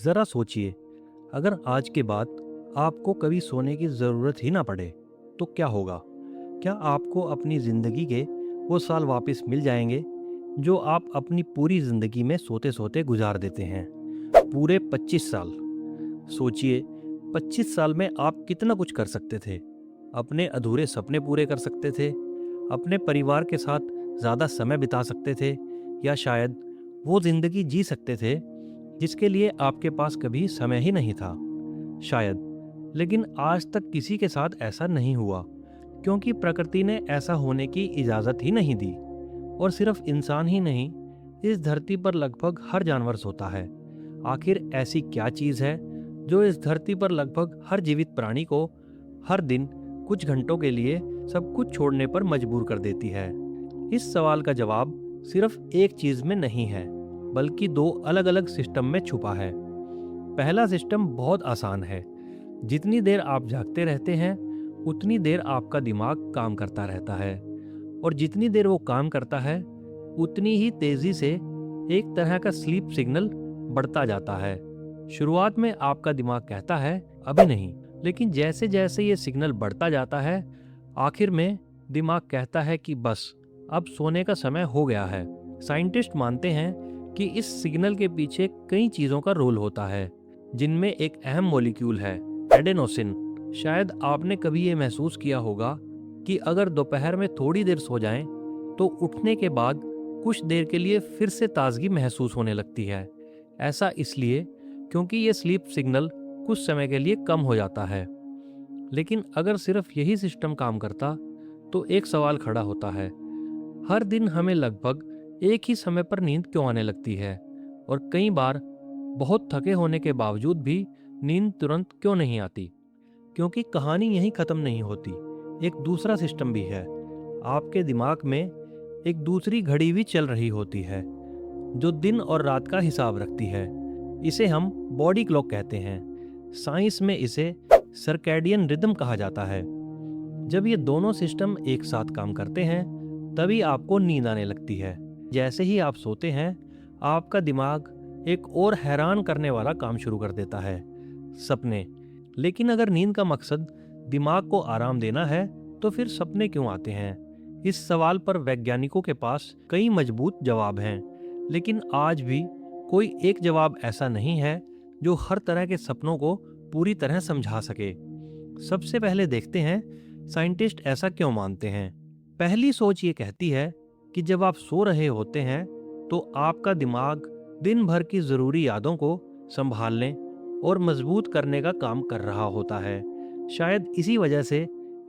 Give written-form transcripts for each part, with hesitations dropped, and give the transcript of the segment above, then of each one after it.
जरा सोचिए, अगर आज के बाद आपको कभी सोने की जरूरत ही ना पड़े तो क्या होगा? क्या आपको अपनी जिंदगी के वो साल वापस मिल जाएंगे जो आप अपनी पूरी जिंदगी में सोते सोते गुजार देते हैं? पूरे 25 साल। सोचिए, 25 साल में आप कितना कुछ कर सकते थे। अपने अधूरे सपने पूरे कर सकते थे, अपने परिवार के साथ ज़्यादा समय बिता सकते थे, या शायद वो ज़िंदगी जी सकते थे जिसके लिए आपके पास कभी समय ही नहीं था। शायद। लेकिन आज तक किसी के साथ ऐसा नहीं हुआ, क्योंकि प्रकृति ने ऐसा होने की इजाज़त ही नहीं दी। और सिर्फ इंसान ही नहीं, इस धरती पर लगभग हर जानवर सोता है। आखिर ऐसी क्या चीज़ है जो इस धरती पर लगभग हर जीवित प्राणी को हर दिन कुछ घंटों के लिए सब कुछ छोड़ने पर मजबूर कर देती है? इस सवाल का जवाब सिर्फ एक चीज़ में नहीं है, बल्कि दो अलग अलग सिस्टम में छुपा है। पहला सिस्टम बहुत आसान है। जितनी देर आप जागते रहते हैं उतनी देर आपका दिमाग काम करता रहता है, और जितनी देर वो काम करता है उतनी ही तेजी से एक तरह का स्लीप सिग्नल बढ़ता जाता है। शुरुआत में आपका दिमाग कहता है अभी नहीं, लेकिन जैसे जैसे ये सिग्नल बढ़ता जाता है, आखिर में दिमाग कहता है कि बस अब सोने का समय हो गया है। साइंटिस्ट मानते हैं कि इस सिग्नल के पीछे कई चीज़ों का रोल होता है, जिनमें एक अहम मॉलिक्यूल है, एडेनोसिन। शायद आपने कभी ये महसूस किया होगा कि अगर दोपहर में थोड़ी देर सो जाएं, तो उठने के बाद कुछ देर के लिए फिर से ताजगी महसूस होने लगती है। ऐसा इसलिए क्योंकि ये स्लीप सिग्नल कुछ समय के लिए कम हो जाता है। लेकिन अगर सिर्फ यही सिस्टम काम करता तो एक सवाल खड़ा होता है, हर दिन हमें लगभग एक ही समय पर नींद क्यों आने लगती है? और कई बार बहुत थके होने के बावजूद भी नींद तुरंत क्यों नहीं आती? क्योंकि कहानी यहीं ख़त्म नहीं होती। एक दूसरा सिस्टम भी है। आपके दिमाग में एक दूसरी घड़ी भी चल रही होती है, जो दिन और रात का हिसाब रखती है। इसे हम बॉडी क्लॉक कहते हैं। साइंस में इसे सर्कैडियन रिदम कहा जाता है। जब ये दोनों सिस्टम एक साथ काम करते हैं, तभी आपको नींद आने लगती है। जैसे ही आप सोते हैं, आपका दिमाग एक और हैरान करने वाला काम शुरू कर देता है, सपने। लेकिन अगर नींद का मकसद दिमाग को आराम देना है, तो फिर सपने क्यों आते हैं? इस सवाल पर वैज्ञानिकों के पास कई मजबूत जवाब हैं, लेकिन आज भी कोई एक जवाब ऐसा नहीं है जो हर तरह के सपनों को पूरी तरह समझा सके। सबसे पहले देखते हैं साइंटिस्ट ऐसा क्यों मानते हैं। पहली सोच ये कहती है कि जब आप सो रहे होते हैं, तो आपका दिमाग दिन भर की ज़रूरी यादों को संभालने और मजबूत करने का काम कर रहा होता है। शायद इसी वजह से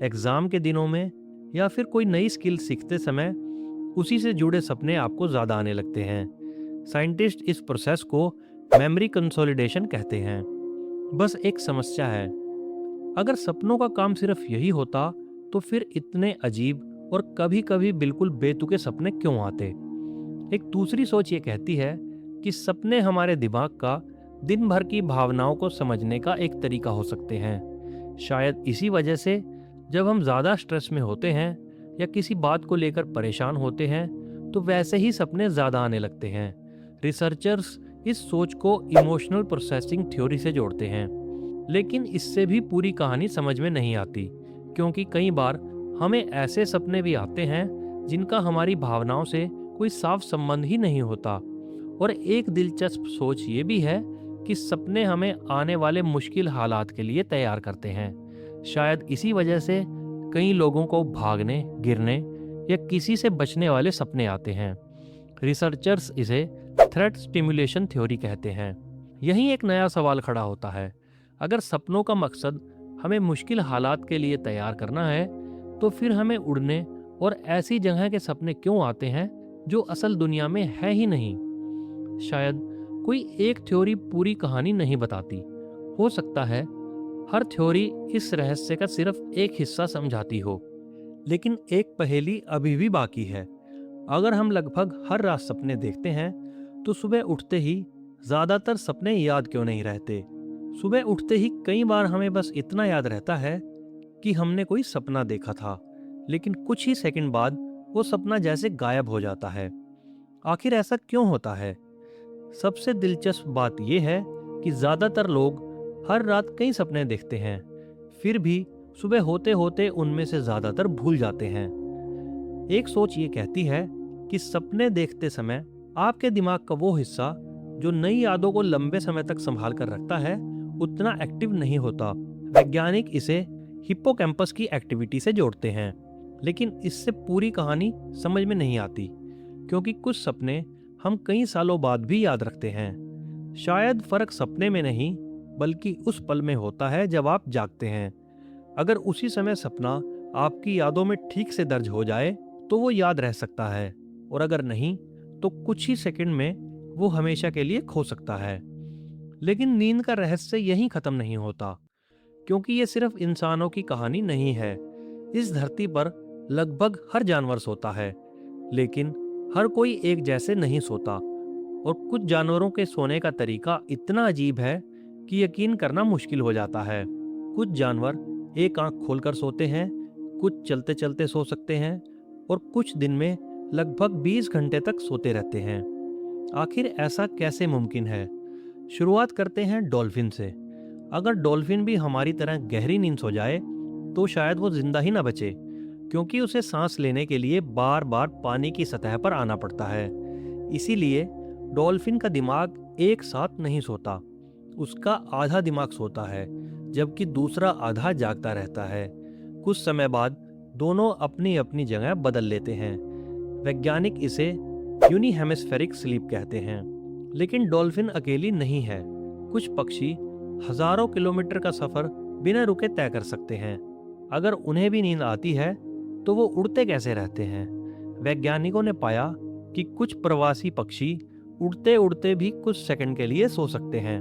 एग्ज़ाम के दिनों में या फिर कोई नई स्किल सीखते समय उसी से जुड़े सपने आपको ज़्यादा आने लगते हैं। साइंटिस्ट इस प्रोसेस को मेमोरी कंसोलिडेशन कहते हैं। बस एक समस्या है, अगर सपनों का काम सिर्फ यही होता तो फिर इतने अजीब और कभी कभी बिल्कुल बेतुके सपने क्यों आते? एक दूसरी सोच ये कहती है कि सपने हमारे दिमाग का दिन भर की भावनाओं को समझने का एक तरीका हो सकते हैं। शायद इसी वजह से जब हम ज़्यादा स्ट्रेस में होते हैं या किसी बात को लेकर परेशान होते हैं, तो वैसे ही सपने ज़्यादा आने लगते हैं। रिसर्चर्स इस सोच को इमोशनल प्रोसेसिंग थ्योरी से जोड़ते हैं, लेकिन इससे भी पूरी कहानी समझ में नहीं आती, क्योंकि कई बार हमें ऐसे सपने भी आते हैं जिनका हमारी भावनाओं से कोई साफ संबंध ही नहीं होता। और एक दिलचस्प सोच ये भी है कि सपने हमें आने वाले मुश्किल हालात के लिए तैयार करते हैं। शायद इसी वजह से कई लोगों को भागने, गिरने या किसी से बचने वाले सपने आते हैं। रिसर्चर्स इसे थ्रेट स्टिमुलेशन थ्योरी कहते हैं। यहीं एक नया सवाल खड़ा होता है, अगर सपनों का मकसद हमें मुश्किल हालात के लिए तैयार करना है, तो फिर हमें उड़ने और ऐसी जगह के सपने क्यों आते हैं जो असल दुनिया में है ही नहीं? शायद कोई एक थ्योरी पूरी कहानी नहीं बताती। हो सकता है हर थ्योरी इस रहस्य का सिर्फ एक हिस्सा समझाती हो। लेकिन एक पहेली अभी भी बाकी है। अगर हम लगभग हर रात सपने देखते हैं, तो सुबह उठते ही ज़्यादातर सपने याद क्यों नहीं रहते? सुबह उठते ही कई बार हमें बस इतना याद रहता है कि हमने कोई सपना देखा था, लेकिन कुछ ही सेकंड बाद वो सपना जैसे गायब हो जाता है। आखिर ऐसा क्यों होता है? सबसे दिलचस्प बात यह है कि ज़्यादातर लोग हर रात कई सपने देखते हैं, फिर भी सुबह होते होते उनमें से ज़्यादातर भूल जाते हैं। एक सोच ये कहती है कि सपने देखते समय आपके दिमाग का वो हिस्सा जो नई यादों को लंबे समय तक संभाल कर रखता है, उतना एक्टिव नहीं होता। वैज्ञानिक इसे हिप्पोकैम्पस की एक्टिविटी से जोड़ते हैं, लेकिन इससे पूरी कहानी समझ में नहीं आती, क्योंकि कुछ सपने हम कई सालों बाद भी याद रखते हैं। शायद फर्क सपने में नहीं, बल्कि उस पल में होता है जब आप जागते हैं। अगर उसी समय सपना आपकी यादों में ठीक से दर्ज हो जाए तो वो याद रह सकता है, और अगर नहीं तो कुछ ही सेकंड में वो हमेशा के लिए खो सकता है। लेकिन नींद का रहस्य यहीं खत्म नहीं होता, क्योंकि ये सिर्फ इंसानों की कहानी नहीं है। इस धरती पर लगभग हर जानवर सोता है, लेकिन हर कोई एक जैसे नहीं सोता, और कुछ जानवरों के सोने का तरीका इतना अजीब है कि यकीन करना मुश्किल हो जाता है। कुछ जानवर एक आंख खोलकर सोते हैं, कुछ चलते चलते सो सकते हैं, और कुछ दिन में लगभग 20 घंटे तक सोते रहते हैं। आखिर ऐसा कैसे मुमकिन है? शुरुआत करते हैं डॉल्फिन से। अगर डॉल्फिन भी हमारी तरह गहरी नींद सो जाए तो शायद वो जिंदा ही ना बचे, क्योंकि उसे सांस लेने के लिए बार बार पानी की सतह पर आना पड़ता है। इसीलिए डॉल्फिन का दिमाग एक साथ नहीं सोता, उसका आधा दिमाग सोता है जबकि दूसरा आधा जागता रहता है। कुछ समय बाद दोनों अपनी अपनी जगह बदल लेते हैं। वैज्ञानिक इसे यूनिहेमिस्फेरिक स्लीप कहते हैं। लेकिन डॉल्फिन अकेली नहीं है। कुछ पक्षी हजारों किलोमीटर का सफर बिना रुके तय कर सकते हैं। अगर उन्हें भी नींद आती है तो वो उड़ते कैसे रहते हैं? वैज्ञानिकों ने पाया कि कुछ प्रवासी पक्षी उड़ते उड़ते भी कुछ सेकंड के लिए सो सकते हैं।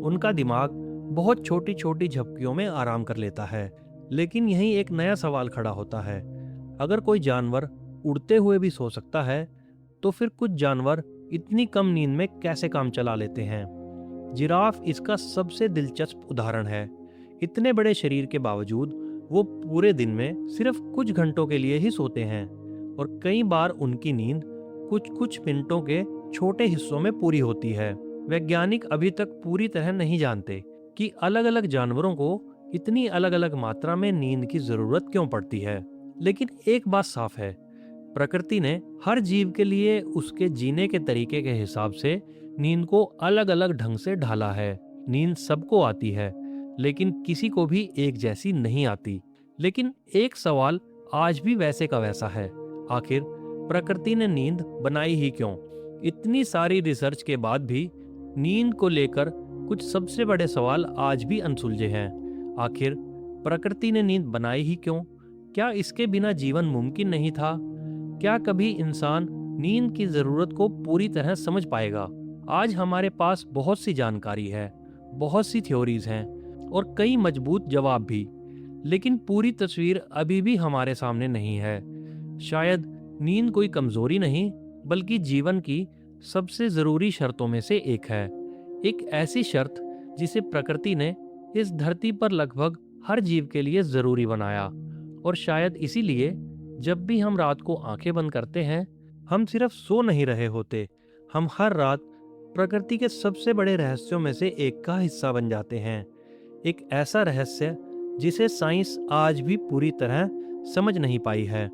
उनका दिमाग बहुत छोटी छोटी झपकियों में आराम कर लेता है। लेकिन यहीं एक नया सवाल खड़ा होता है। अगर कोई जानवर उड़ते हुए भी सो सकता है, तो फिर कुछ जानवर इतनी कम नींद में कैसे काम चला लेते हैं? जिराफ इसका सबसे दिलचस्प उदाहरण है। इतने बड़े शरीर के बावजूद वो पूरे दिन में सिर्फ कुछ घंटों के लिए ही सोते हैं, और कई बार उनकी नींद कुछ कुछ मिनटों के छोटे हिस्सों में पूरी होती है। वैज्ञानिक अभी तक पूरी तरह नहीं जानते कि अलग अलग जानवरों को इतनी अलग अलग मात्रा में नींद की जरूरत क्यों पड़ती है। लेकिन एक बात साफ है, प्रकृति ने हर जीव के लिए उसके जीने के तरीके के हिसाब से नींद को अलग अलग ढंग से ढाला है। नींद सबको आती है, लेकिन किसी को भी एक जैसी नहीं आती। लेकिन एक सवाल आज भी वैसे का वैसा है, आखिर प्रकृति ने नींद बनाई ही क्यों? इतनी सारी रिसर्च के बाद भी नींद को लेकर कुछ सबसे बड़े सवाल आज भी अनसुलझे हैं। आखिर प्रकृति ने नींद बनाई ही क्यों? क्या इसके बिना जीवन मुमकिन नहीं था? क्या कभी इंसान नींद की जरूरत को पूरी तरह समझ पाएगा? आज हमारे पास बहुत सी जानकारी है, बहुत सी थ्योरीज हैं, और कई मजबूत जवाब भी, लेकिन पूरी तस्वीर अभी भी हमारे सामने नहीं है। शायद नींद कोई कमजोरी नहीं, बल्कि जीवन की सबसे जरूरी शर्तों में से एक है। एक ऐसी शर्त जिसे प्रकृति ने इस धरती पर लगभग हर जीव के लिए जरूरी बनाया। और शायद इसीलिए जब भी हम रात को आंखें बंद करते हैं, हम सिर्फ सो नहीं रहे होते, हम हर रात प्रकृति के सबसे बड़े रहस्यों में से एक का हिस्सा बन जाते हैं। एक ऐसा रहस्य जिसे साइंस आज भी पूरी तरह समझ नहीं पाई है।